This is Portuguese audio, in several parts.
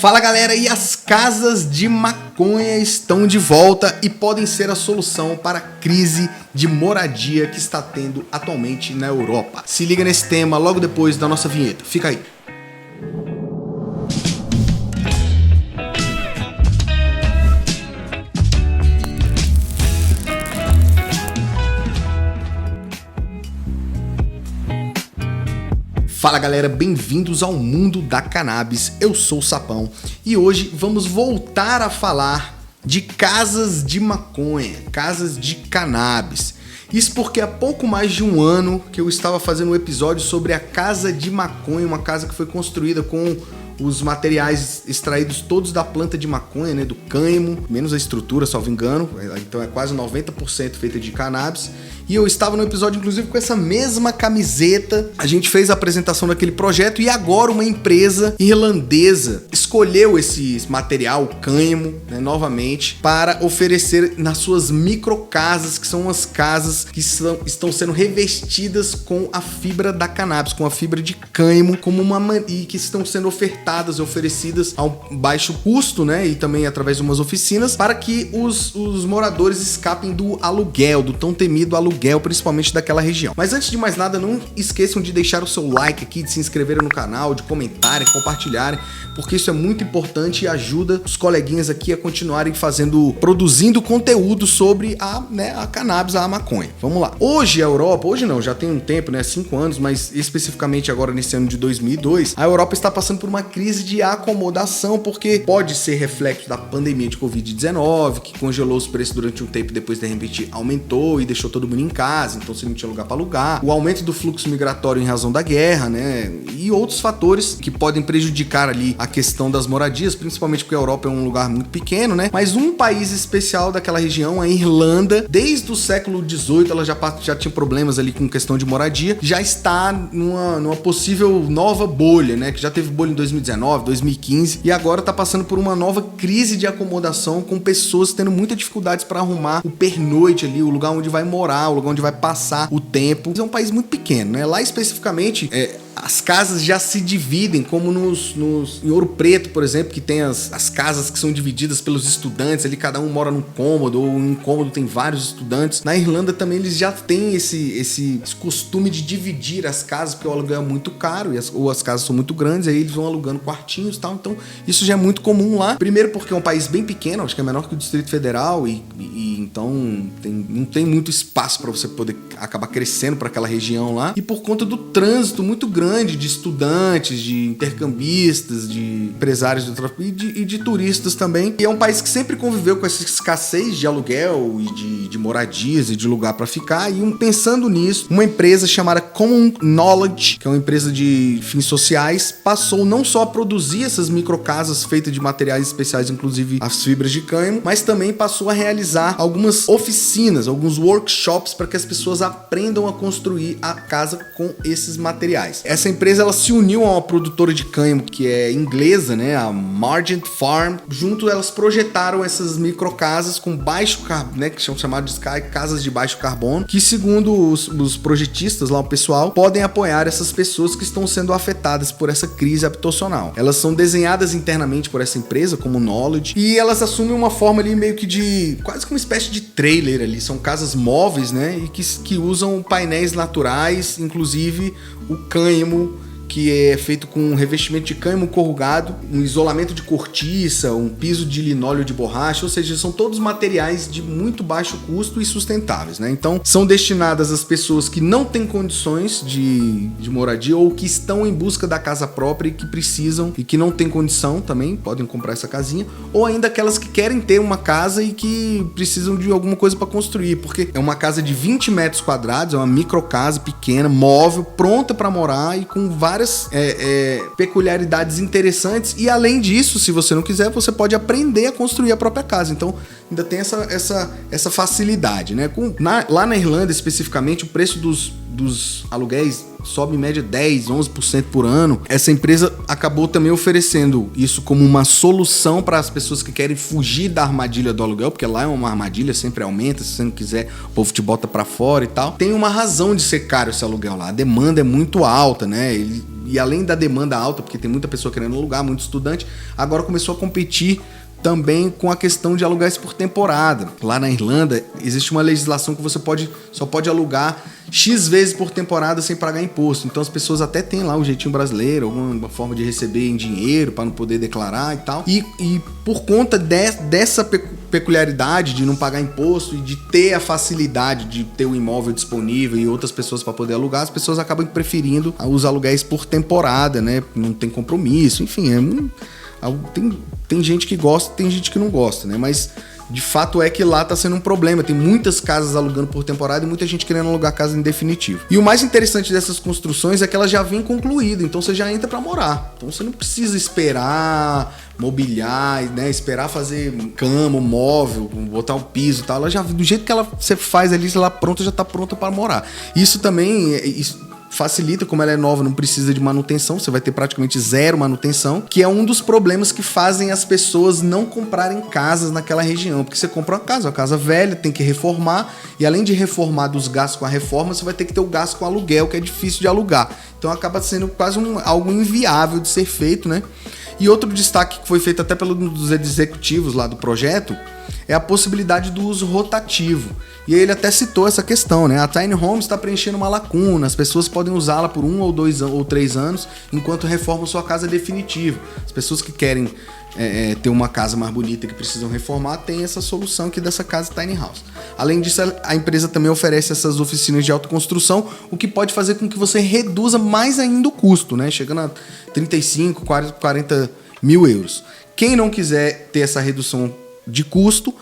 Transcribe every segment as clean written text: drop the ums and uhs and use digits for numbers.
Fala galera, e as casas de maconha estão de volta e podem ser a solução para a crise de moradia que está tendo atualmente na Europa. Se liga nesse tema logo depois da nossa vinheta, fica aí. Fala galera, bem-vindos ao mundo da cannabis, eu sou o Sapão e hoje vamos voltar a falar de casas de maconha, casas de cannabis. Isso porque há pouco mais de um ano que eu estava fazendo um episódio sobre a casa de maconha, uma casa que foi construída com os materiais extraídos todos da planta de maconha, né, do cânhamo, menos a estrutura, salvo engano, então é quase 90% feita de cannabis. E eu estava no episódio, inclusive, com essa mesma camiseta. A gente fez a apresentação daquele projeto e agora uma empresa irlandesa escolheu esse material, o cânhamo, né, novamente, para oferecer nas suas microcasas, que são as casas que estão sendo revestidas com a fibra da cannabis, com a fibra de cânhamo, e que estão sendo oferecidas a um baixo custo, né, e também através de umas oficinas, para que os moradores escapem do aluguel, do tão temido aluguel, principalmente daquela região. Mas antes de mais nada, não esqueçam de deixar o seu like aqui, de se inscreverem no canal, de comentarem, compartilharem, porque isso é muito importante e ajuda os coleguinhas aqui a continuarem produzindo conteúdo sobre a cannabis, a maconha. Vamos lá. Hoje a Europa, hoje não, já tem um tempo, né, 5 anos, mas especificamente agora nesse ano de 2002, a Europa está passando por uma crise de acomodação, porque pode ser reflexo da pandemia de Covid-19, que congelou os preços durante um tempo, depois de repente aumentou e deixou todo mundo em casa, então você não tinha lugar para alugar, o aumento do fluxo migratório em razão da guerra, né, e outros fatores que podem prejudicar ali a questão das moradias, principalmente porque a Europa é um lugar muito pequeno, né, mas um país especial daquela região, a Irlanda, desde o século XVIII, ela já tinha problemas ali com questão de moradia, já está numa possível nova bolha, né, que já teve bolha em 2019, 2015, e agora está passando por uma nova crise de acomodação, com pessoas tendo muita dificuldades para arrumar o pernoite ali, o lugar onde vai morar, o lugar onde vai passar o tempo. É um país muito pequeno, né? Lá especificamente, as casas já se dividem, como em Ouro Preto, por exemplo, que tem as casas que são divididas pelos estudantes, ali cada um mora num cômodo, ou um cômodo tem vários estudantes. Na Irlanda também eles já têm esse costume de dividir as casas, porque o aluguel é muito caro, ou as casas são muito grandes, aí eles vão alugando quartinhos e tal, então isso já é muito comum lá. Primeiro porque é um país bem pequeno, acho que é menor que o Distrito Federal, e então não tem muito espaço para você poder acabar crescendo para aquela região lá, e por conta do trânsito muito grande de estudantes, de intercambistas, de empresários do tráfico e de turistas também. E é um país que sempre conviveu com essa escassez de aluguel e de moradias e de lugar para ficar. E pensando nisso, uma empresa chamada Common Knowledge, que é uma empresa de fins sociais, passou não só a produzir essas microcasas feitas de materiais especiais, inclusive as fibras de cânhamo, mas também passou a realizar algumas oficinas, alguns workshops para que as pessoas aprendam a construir a casa com esses materiais. Essa empresa ela se uniu a uma produtora de cânhamo que é inglesa, né, a Margent Farm. Junto elas projetaram essas microcasas com baixo carbono, né, que são chamadas de casas de baixo carbono, que segundo os projetistas lá, o pessoal, podem apoiar essas pessoas que estão sendo afetadas por essa crise habitacional. Elas são desenhadas internamente por essa empresa como Knowledge e elas assumem uma forma ali meio que de quase que uma espécie de trailer ali. São casas móveis, né, e que usam painéis naturais, inclusive o cânhamo, que é feito com um revestimento de cânhamo corrugado, um isolamento de cortiça, um piso de linóleo de borracha, ou seja, são todos materiais de muito baixo custo e sustentáveis, né? Então, são destinadas às pessoas que não têm condições de moradia ou que estão em busca da casa própria e que precisam e que não têm condição também, podem comprar essa casinha, ou ainda aquelas que querem ter uma casa e que precisam de alguma coisa para construir, porque é uma casa de 20 metros quadrados, é uma microcasa pequena, móvel, pronta para morar e com várias peculiaridades interessantes. E além disso, se você não quiser, você pode aprender a construir a própria casa. Então ainda tem essa facilidade, né? Lá na Irlanda especificamente, o preço dos aluguéis sobe em média 10, 11% por ano. Essa empresa acabou também oferecendo isso como uma solução para as pessoas que querem fugir da armadilha do aluguel, porque lá é uma armadilha, sempre aumenta, se você não quiser, o povo te bota para fora e tal. Tem uma razão de ser caro esse aluguel lá, a demanda é muito alta, né? e além da demanda alta, porque tem muita pessoa querendo alugar, muito estudante, agora começou a competir também com a questão de alugar isso por temporada. Lá na Irlanda, existe uma legislação que você só pode alugar X vezes por temporada sem pagar imposto. Então as pessoas até têm lá um jeitinho brasileiro, alguma forma de receber em dinheiro para não poder declarar e tal. E por conta dessa peculiaridade de não pagar imposto e de ter a facilidade de ter o imóvel disponível e outras pessoas para poder alugar, as pessoas acabam preferindo os aluguéis por temporada, né? Não tem compromisso, enfim, tem gente que gosta, tem gente que não gosta, né? Mas de fato é que lá tá sendo um problema. Tem muitas casas alugando por temporada e muita gente querendo alugar casa em definitivo. E o mais interessante dessas construções é que elas já vêm concluídas, então você já entra para morar. Então você não precisa esperar mobiliar, né? Esperar fazer cama, móvel, botar o piso e tal. Ela já, do jeito que você faz ali, ela pronta, já tá pronta para morar. Isso também facilita, como ela é nova, não precisa de manutenção, você vai ter praticamente zero manutenção, que é um dos problemas que fazem as pessoas não comprarem casas naquela região, porque você compra uma casa velha, tem que reformar, e além de reformar dos gastos com a reforma, você vai ter que ter o gasto com o aluguel, que é difícil de alugar. Então acaba sendo quase algo inviável de ser feito, né? E outro destaque que foi feito até pelos executivos lá do projeto é a possibilidade do uso rotativo. E aí ele até citou essa questão, né? A Tiny Home está preenchendo uma lacuna, as pessoas podem usá-la por 1 ou 2 ou 3 anos enquanto reformam sua casa definitiva. As pessoas que querem ter uma casa mais bonita que precisam reformar, tem essa solução aqui dessa casa Tiny House. Além disso, a empresa também oferece essas oficinas de autoconstrução, o que pode fazer com que você reduza mais ainda o custo, né? Chegando a 35, 40 mil euros. Quem não quiser ter essa redução de custo,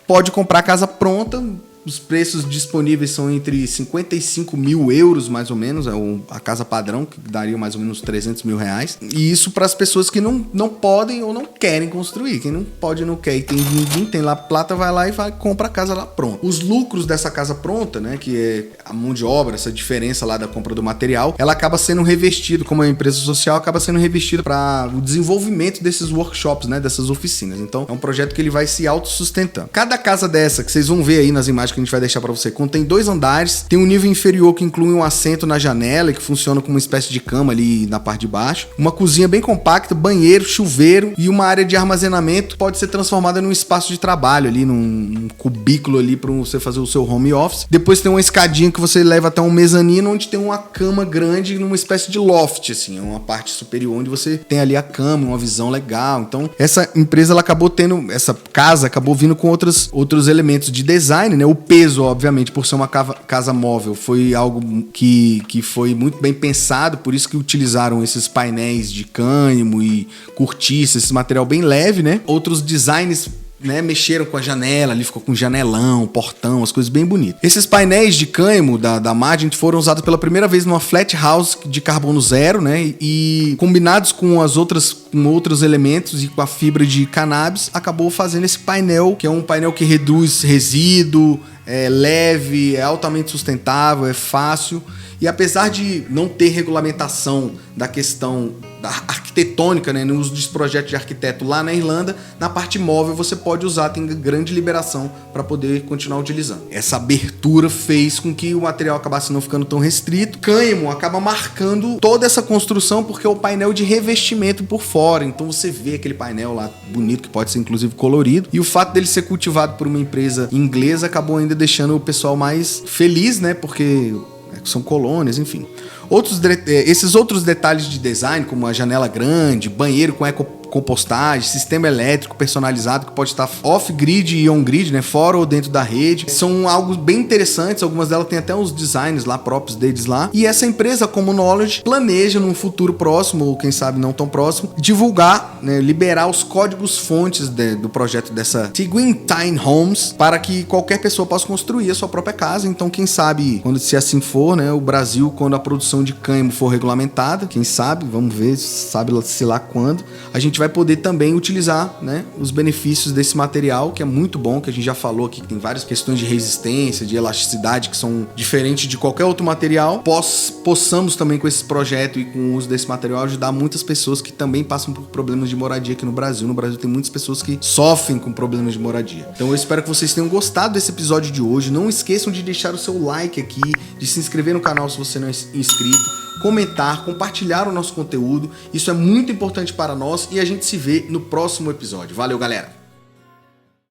pode comprar a casa pronta. Os preços disponíveis são entre 55 mil euros, mais ou menos, é a casa padrão, que daria mais ou menos 300 mil reais. E isso para as pessoas que não podem ou não querem construir. Quem não pode, não quer e ninguém tem lá plata, vai lá e compra a casa lá pronta. Os lucros dessa casa pronta, né, que é a mão de obra, essa diferença lá da compra do material, ela acaba sendo revestida, como é uma empresa social, acaba sendo revestida para o desenvolvimento desses workshops, né, dessas oficinas. Então é um projeto que ele vai se autossustentando. Cada casa dessa, que vocês vão ver aí nas imagens que a gente vai deixar para você, contém 2 andares, tem um nível inferior que inclui um assento na janela, que funciona como uma espécie de cama ali na parte de baixo, uma cozinha bem compacta, banheiro, chuveiro e uma área de armazenamento pode ser transformada num espaço de trabalho ali, num cubículo ali para você fazer o seu home office. Depois tem uma escadinha que você leva até um mezanino, onde tem uma cama grande numa espécie de loft, assim, uma parte superior onde você tem ali a cama, uma visão legal. Então essa empresa, ela acabou tendo, essa casa acabou vindo com outros elementos de design, né? O peso, obviamente, por ser uma casa móvel, foi algo que foi muito bem pensado, por isso que utilizaram esses painéis de cânhamo e cortiça, esse material bem leve, né? Outros designs, né, mexeram com a janela, ali ficou com janelão, portão, as coisas bem bonitas. Esses painéis de cânhamo da Magent foram usados pela primeira vez numa flat house de carbono zero, né, e combinados com outros elementos e com a fibra de cannabis, acabou fazendo esse painel, que é um painel que reduz resíduo, é leve, é altamente sustentável, é fácil. E apesar de não ter regulamentação da questão da arquitetônica, né, no uso dos projetos de arquiteto lá na Irlanda, na parte móvel você pode usar, tem grande liberação para poder continuar utilizando. Essa abertura fez com que o material acabasse não ficando tão restrito. Cânhamo acaba marcando toda essa construção porque é o painel de revestimento por fora, então você vê aquele painel lá bonito, que pode ser inclusive colorido, e o fato dele ser cultivado por uma empresa inglesa acabou ainda deixando o pessoal mais feliz, né, porque são colônias, enfim. Esses outros detalhes de design, como a janela grande, banheiro com ecocompostagem, sistema elétrico personalizado que pode estar off-grid e on-grid, né, fora ou dentro da rede, são algo bem interessantes. Algumas delas têm até os designs lá próprios deles lá. E essa empresa, como Knowledge, planeja num futuro próximo, ou quem sabe não tão próximo, divulgar, né, liberar os códigos-fontes do projeto dessa Tiguin Tiny Homes para que qualquer pessoa possa construir a sua própria casa. Então, quem sabe, quando se assim for, né, o Brasil, quando a produção de cânhamo for regulamentada, quem sabe, vamos ver, sabe-se lá quando, a gente vai poder também utilizar, né, os benefícios desse material, que é muito bom, que a gente já falou aqui, que tem várias questões de resistência, de elasticidade, que são diferentes de qualquer outro material. Possamos também, com esse projeto e com o uso desse material, ajudar muitas pessoas que também passam por problemas de moradia aqui no Brasil. No Brasil tem muitas pessoas que sofrem com problemas de moradia. Então eu espero que vocês tenham gostado desse episódio de hoje. Não esqueçam de deixar o seu like aqui, de se inscrever no canal se você não é inscrito. comentar, compartilhar o nosso conteúdo. Isso é muito importante para nós e a gente se vê no próximo episódio. Valeu, galera!